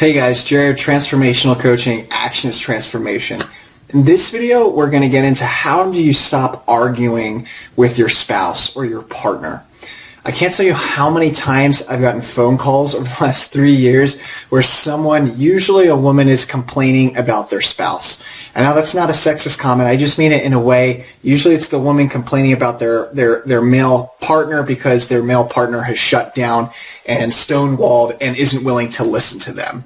Hey guys, Jared, Transformational Coaching, Action is Transformation. In this video, we're going to get into how do you stop arguing with your spouse or your partner. I can't tell you how many times I've gotten phone calls over the last 3 years where someone, usually a woman, is complaining about their spouse. And now that's not a sexist comment. I just mean it in a way. Usually it's the woman complaining about their male partner because their male partner has shut down and stonewalled and isn't willing to listen to them.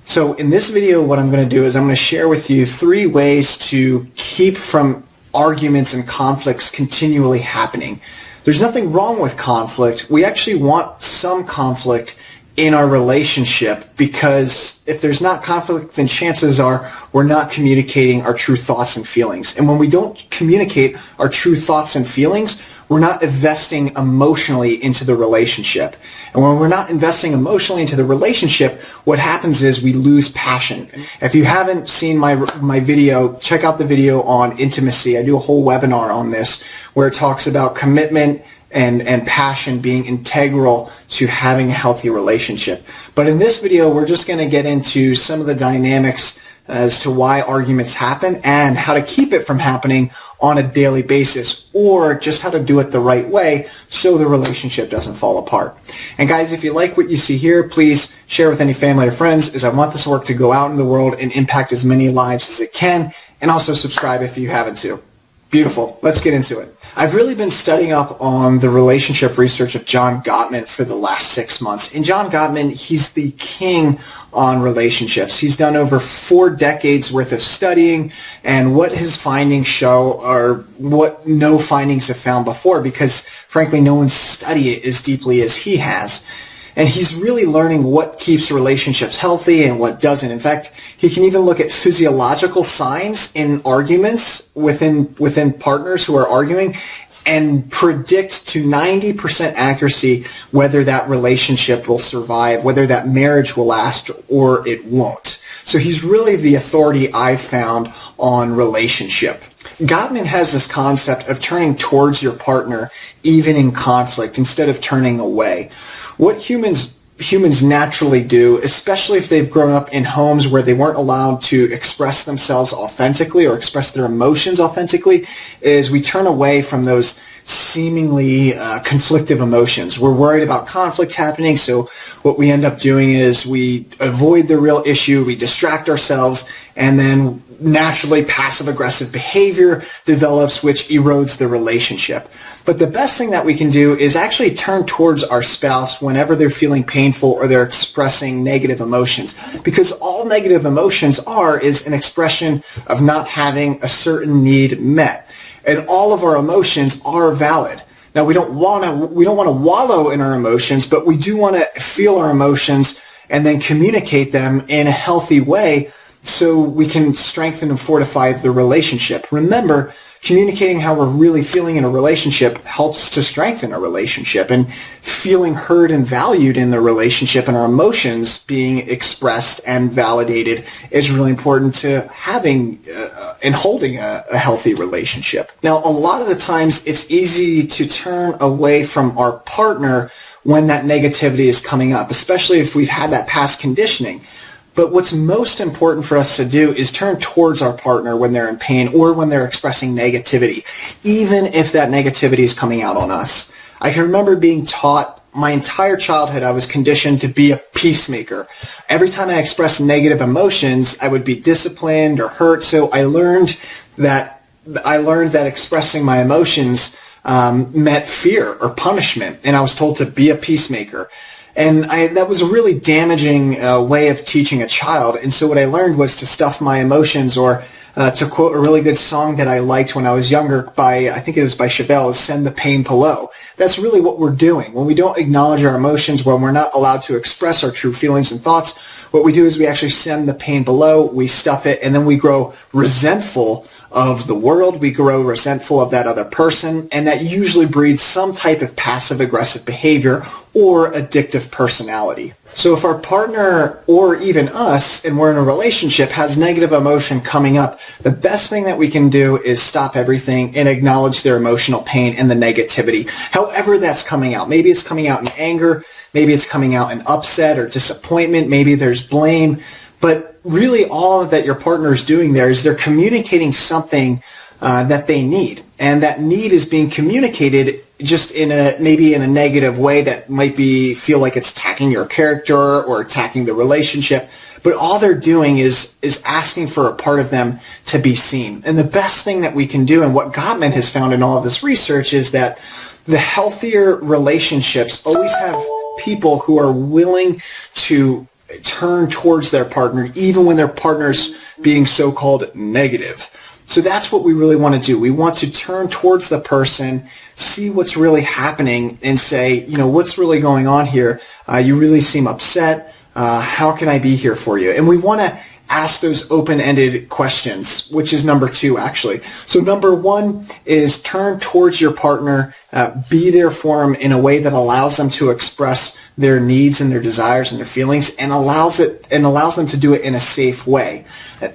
So in this video, what I'm going to do is I'm going to share with you 3 ways to keep from arguments and conflicts continually happening. There's nothing wrong with conflict. We actually want some conflict in our relationship because if there's not conflict, then chances are we're not communicating our true thoughts and feelings. And when we don't communicate our true thoughts and feelings, we're not investing emotionally into the relationship. And when we're not investing emotionally into the relationship, what happens is we lose passion. If you haven't seen my video, check out the video on intimacy. I do a whole webinar on this where it talks about commitment and passion being integral to having a healthy relationship. But in this video, we're just going to get into some of the dynamics as to why arguments happen and how to keep it from happening on a daily basis, or just how to do it the right way so the relationship doesn't fall apart. And guys, if you like what you see here, please share with any family or friends, as I want this work to go out in the world and impact as many lives as it can, and also subscribe if you haven't too. Beautiful. Let's get into it. I've really been studying up on the relationship research of John Gottman for the last 6 months. And John Gottman, he's the king on relationships. He's done over 4 decades worth of studying, and what his findings show are what no findings have found before, because frankly, no one's studied it as deeply as he has. And he's really learning what keeps relationships healthy and what doesn't. In fact, he can even look at physiological signs in arguments within partners who are arguing and predict to 90% accuracy whether that relationship will survive, whether that marriage will last, or it won't. So he's really the authority I've found on relationship. Gottman has this concept of turning towards your partner even in conflict instead of turning away. What humans naturally do, especially if they've grown up in homes where they weren't allowed to express themselves authentically or express their emotions authentically, is we turn away from those seemingly conflictive emotions. We're worried about conflict happening, so what we end up doing is we avoid the real issue, we distract ourselves, and then naturally passive-aggressive behavior develops, which erodes the relationship. But the best thing that we can do is actually turn towards our spouse whenever they're feeling painful or they're expressing negative emotions. Because all negative emotions is an expression of not having a certain need met. And all of our emotions are valid. Now, we don't want to wallow in our emotions, but we do want to feel our emotions and then communicate them in a healthy way so we can strengthen and fortify the relationship. Remember, communicating how we're really feeling in a relationship helps to strengthen a relationship, and feeling heard and valued in the relationship and our emotions being expressed and validated is really important to having and holding a healthy relationship. Now, a lot of the times it's easy to turn away from our partner when that negativity is coming up, especially if we've had that past conditioning. But what's most important for us to do is turn towards our partner when they're in pain or when they're expressing negativity, even if that negativity is coming out on us. I can remember being taught my entire childhood, I was conditioned to be a peacemaker. Every time I expressed negative emotions, I would be disciplined or hurt. So I learned that expressing my emotions meant fear or punishment, and I was told to be a peacemaker. And that was a really damaging way of teaching a child. And so what I learned was to stuff my emotions, or to quote a really good song that I liked when I was younger I think it was by Chevelle, is "Send the Pain Below." That's really what we're doing. When we don't acknowledge our emotions, when we're not allowed to express our true feelings and thoughts, what we do is we actually send the pain below, we stuff it, and then we grow resentful of the world, we grow resentful of that other person, and that usually breeds some type of passive-aggressive behavior or addictive personality. So if our partner or even us, and we're in a relationship, has negative emotion coming up, the best thing that we can do is stop everything and acknowledge their emotional pain and the negativity, however that's coming out. Maybe it's coming out in anger, Maybe it's coming out in upset or disappointment. Maybe there's blame. But really all that your partner is doing there is they're communicating something that they need. And that need is being communicated just maybe in a negative way that might feel like it's attacking your character or attacking the relationship. But all they're doing is asking for a part of them to be seen. And the best thing that we can do, and what Gottman has found in all of this research, is that the healthier relationships always have people who are willing to turn towards their partner, even when their partner's being so-called negative. So that's what we really want to do. We want to turn towards the person, see what's really happening, and say, what's really going on here? You really seem upset. How can I be here for you? And we want to ask those open-ended questions, which is number 2, actually. So number 1 is turn towards your partner, be there for them in a way that allows them to express their needs and their desires and their feelings, and allows them to do it in a safe way.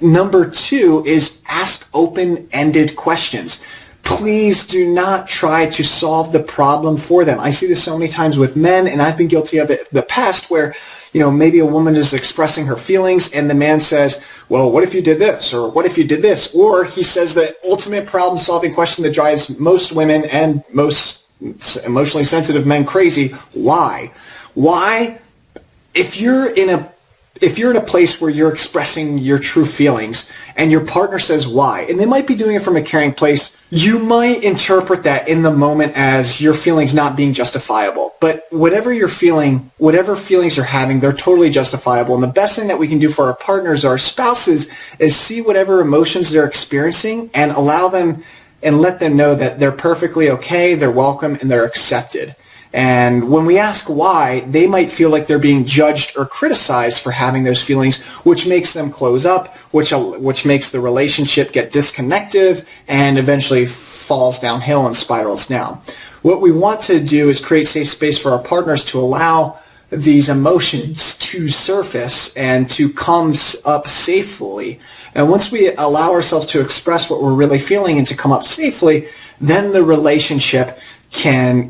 Number 2 is ask open-ended questions. Please do not try to solve the problem for them. I see this so many times with men, and I've been guilty of it in the past, where maybe a woman is expressing her feelings and the man says, well, what if you did this? Or what if you did this? Or he says the ultimate problem-solving question that drives most women and most emotionally sensitive men crazy. Why? Why? If you're in a place where you're expressing your true feelings and your partner says why, and they might be doing it from a caring place, you might interpret that in the moment as your feelings not being justifiable. But whatever you're feeling, whatever feelings you're having, they're totally justifiable. And the best thing that we can do for our partners, our spouses, is see whatever emotions they're experiencing and allow them and let them know that they're perfectly okay, they're welcome, and they're accepted. And when we ask why, they might feel like they're being judged or criticized for having those feelings, which makes them close up, which makes the relationship get disconnected and eventually falls downhill and spirals down. What we want to do is create safe space for our partners to allow these emotions to surface and to come up safely. And once we allow ourselves to express what we're really feeling and to come up safely, then the relationship can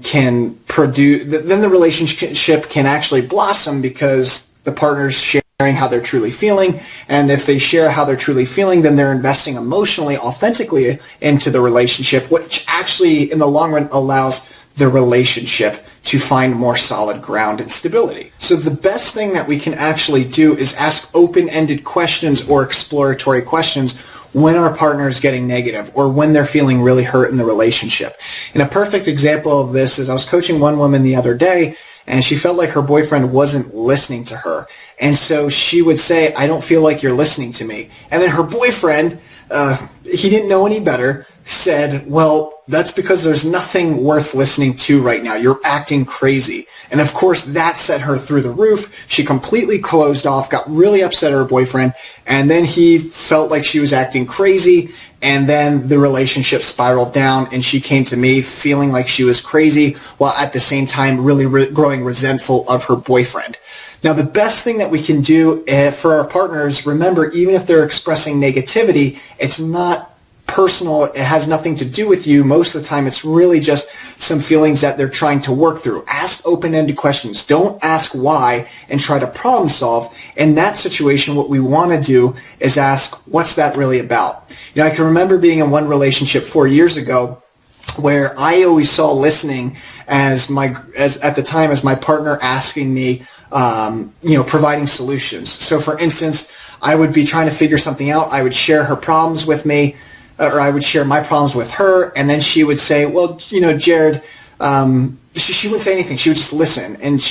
actually blossom, because the partner's sharing how they're truly feeling. And if they share how they're truly feeling, then they're investing emotionally, authentically into the relationship, which actually in the long run allows the relationship to find more solid ground and stability. So the best thing that we can actually do is ask open-ended questions or exploratory questions when our partner is getting negative or when they're feeling really hurt in the relationship. And a perfect example of this is I was coaching one woman the other day, and she felt like her boyfriend wasn't listening to her. And so she would say, I don't feel like you're listening to me. And then her boyfriend, he didn't know any better, said, well, that's because there's nothing worth listening to right now. You're acting crazy. And of course, that set her through the roof. She completely closed off, got really upset at her boyfriend, and then he felt like she was acting crazy, and then the relationship spiraled down, and she came to me feeling like she was crazy, while at the same time really growing resentful of her boyfriend. Now, the best thing that we can do for our partners, remember, even if they're expressing negativity, it's not personal. It has nothing to do with you. Most of the time, it's really just some feelings that they're trying to work through. Ask open-ended questions. Don't ask why and try to problem solve. In that situation, what we want to do is ask, what's that really about? I can remember being in one relationship 4 years ago where I always saw listening as at the time as my partner asking me, providing solutions. So for instance, I would be trying to figure something out. I would share her problems with me, or I would share my problems with her, and then she would say, well, Jared, she wouldn't say anything. She would just listen. And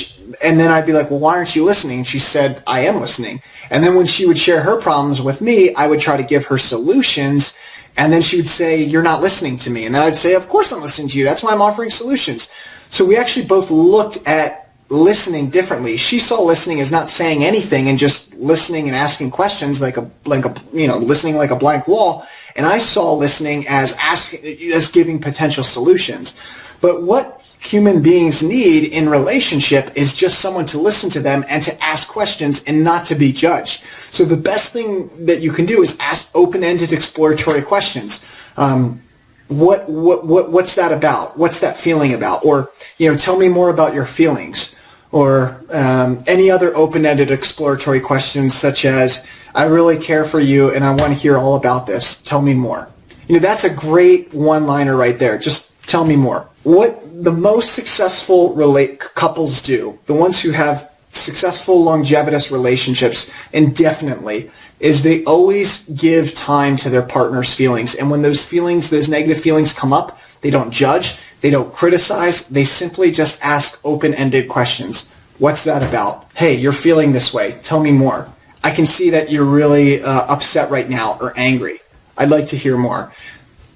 then I'd be like, well, why aren't you listening? And she said, I am listening. And then when she would share her problems with me, I would try to give her solutions. And then she would say, you're not listening to me. And then I'd say, of course I'm listening to you. That's why I'm offering solutions. So we actually both looked at listening differently. She saw listening as not saying anything and just listening and asking questions like listening like a blank wall. And I saw listening as giving potential solutions. But what human beings need in relationship is just someone to listen to them and to ask questions and not to be judged. So the best thing that you can do is ask open-ended exploratory questions. What's that about? What's that feeling about? Or, tell me more about your feelings. or any other open-ended exploratory questions such as, I really care for you and I want to hear all about this. Tell me more. That's a great one-liner right there. Just tell me more. What the most successful couples do, the ones who have successful longevitous relationships indefinitely, is they always give time to their partner's feelings. And when those negative feelings come up, they don't judge, they don't criticize, they simply just ask open-ended questions. What's that about? Hey, you're feeling this way. Tell me more. I can see that you're really upset right now or angry. I'd like to hear more.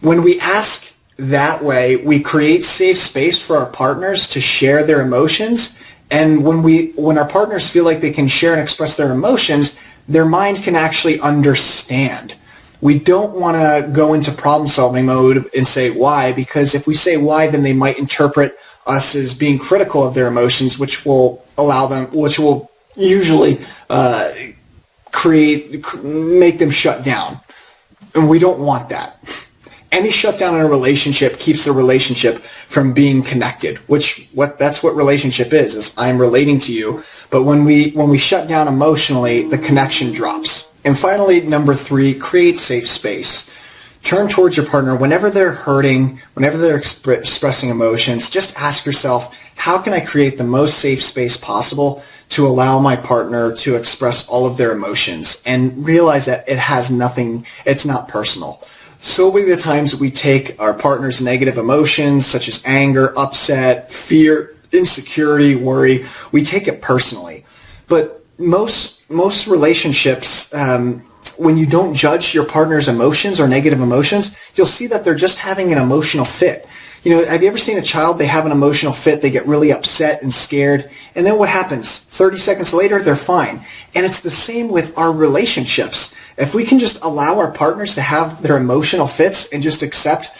When we ask that way, we create safe space for our partners to share their emotions. And when our partners feel like they can share and express their emotions, their mind can actually understand. We don't want to go into problem-solving mode and say why, because if we say why, then they might interpret us as being critical of their emotions, which will usually make them shut down. And we don't want that. Any shutdown in a relationship keeps the relationship from being connected, that's what relationship is I'm relating to you. But when we shut down emotionally, the connection drops. And finally, number 3, create safe space. Turn towards your partner whenever they're hurting, whenever they're expressing emotions. Just ask yourself, how can I create the most safe space possible to allow my partner to express all of their emotions? And realize that it's not personal. So many of the times we take our partner's negative emotions, such as anger, upset, fear, insecurity, worry, we take it personally. But most relationships, when you don't judge your partner's emotions or negative emotions, you'll see that they're just having an emotional fit. Have you ever seen a child, they have an emotional fit, they get really upset and scared, and then what happens? 30 seconds later, they're fine. And it's the same with our relationships. If we can just allow our partners to have their emotional fits and just accept,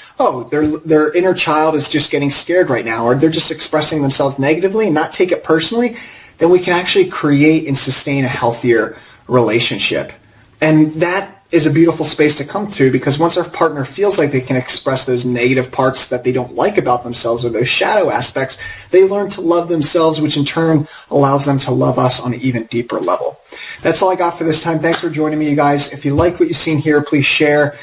their inner child is just getting scared right now, or they're just expressing themselves negatively and not take it personally, then we can actually create and sustain a healthier relationship. And that is a beautiful space to come through, because once our partner feels like they can express those negative parts that they don't like about themselves or those shadow aspects, they learn to love themselves, which in turn allows them to love us on an even deeper level. That's all I got for this time. Thanks for joining me, you guys. If you like what you've seen here, please share.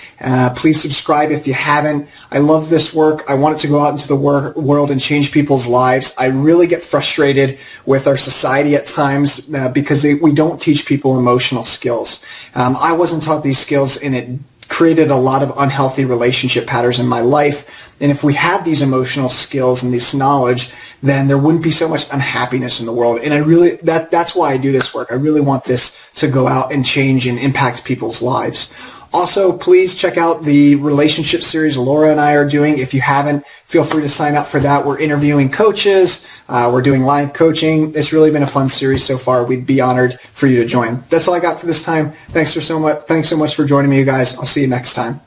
Please subscribe if you haven't. I love this work. I want it to go out into the world and change people's lives. I really get frustrated with our society at times because we don't teach people emotional skills. I wasn't taught these skills, and it created a lot of unhealthy relationship patterns in my life. And if we had these emotional skills and this knowledge, then there wouldn't be so much unhappiness in the world. And that's why I do this work. I really want this to go out and change and impact people's lives. Also, please check out the relationship series Laura and I are doing. If you haven't, feel free to sign up for that. We're interviewing coaches. We're doing live coaching. It's really been a fun series so far. We'd be honored for you to join. That's all I got for this time. Thanks so much for joining me, you guys. I'll see you next time.